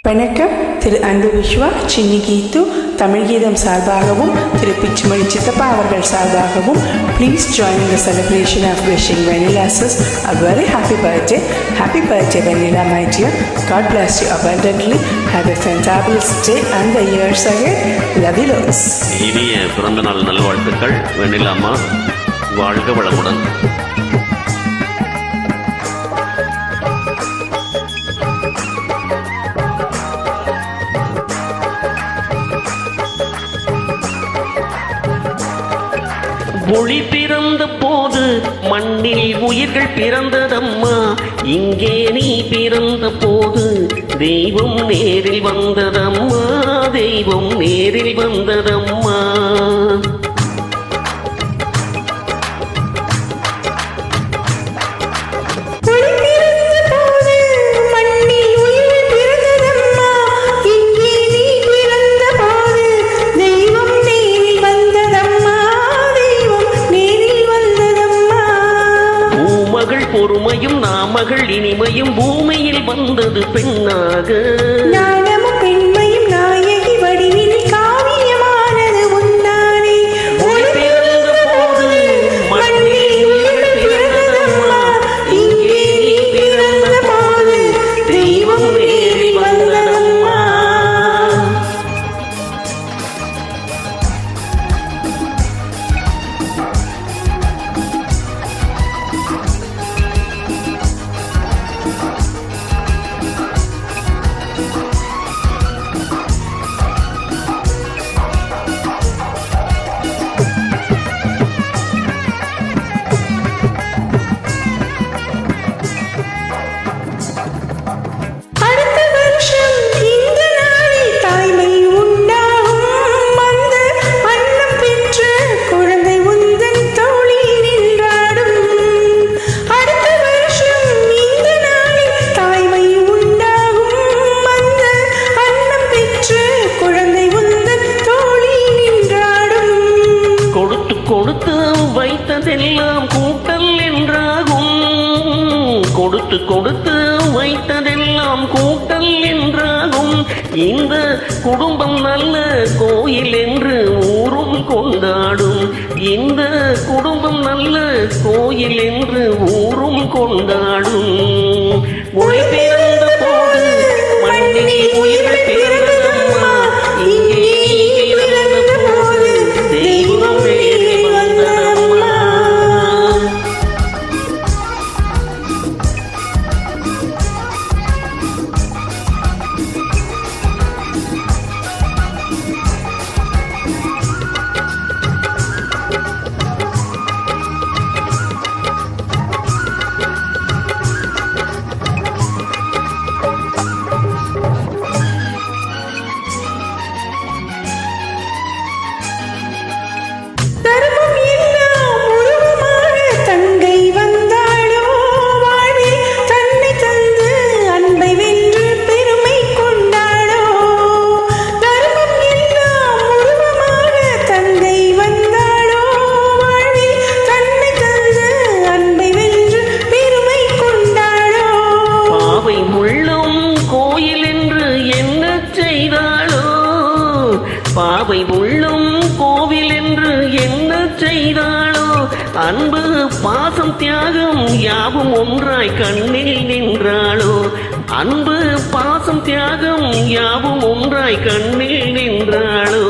வணக்கம். திரு அன்பு விஸ்வா, சின்னி கீத்து தமிழ் கீதம் சார்பாகவும் திரு பிச்சுமணி சித்தப்பா அவர்கள் சார்பாகவும் please join the celebration of wishing Vennila sis a very happy birthday. Happy birthday Vennila my dear. God bless you abundantly. Have a fantabulous day and the years ahead. Love you lots. இனிய பிறந்த நாள் நல்வாழ்த்துக்கள் வெனிலாமா. வாழ்க வளமுடன். ஒளி பிறந்த போது மண்ணில் உயிர்கள் பிறந்ததம்மா. இங்கே நீ பிறந்த போது தெய்வம் நேரில் வந்ததம்மா. தெய்வம் நேரில் வந்ததம்மா. பொறுமையும் நாமகள் இனிமையும் பூமியில் வந்தது பெண்ணாக. நாணமும் பெண்மையும் நாயகி வடிவில் காவியமானது உன்னானே. ஒளி பிறந்த போது மண்ணில் உயிர்கள் பிறந்ததம்மா. இங்கே நீ பிறந்த போது தெய்வம் நேரில் வந்ததம்மா. கொடுத்து வைத்ததெல்லாம் கூட்டல் என்றாகும். கொடுத்து கொடுத்து வைத்ததெல்லாம் கூட்டல் என்றாகும். இந்த குடும்பம் நல்ல கோயில் என்று ஊரும் கொண்டாடும். இந்த குடும்பம் நல்ல கோயில் என்று ஊரும் கொண்டாடும். ஒளி பிறந்த போது மண்ணில் உயிர்கள் பிறந்ததம்மா. இங்கே பிறந்த போது தெய்வம் நேரில் வந்ததம்மா. பாவை உள்ளும் கோவில் என்று என்ன செய்தாளோ. அன்பு பாசம் தியாகம் யாவும் ஒன்றாய் கண்ணில் நின்றாளோ. அன்பு பாசம் தியாகம் யாவும் ஒன்றாய் கண்ணில் நின்றாளோ.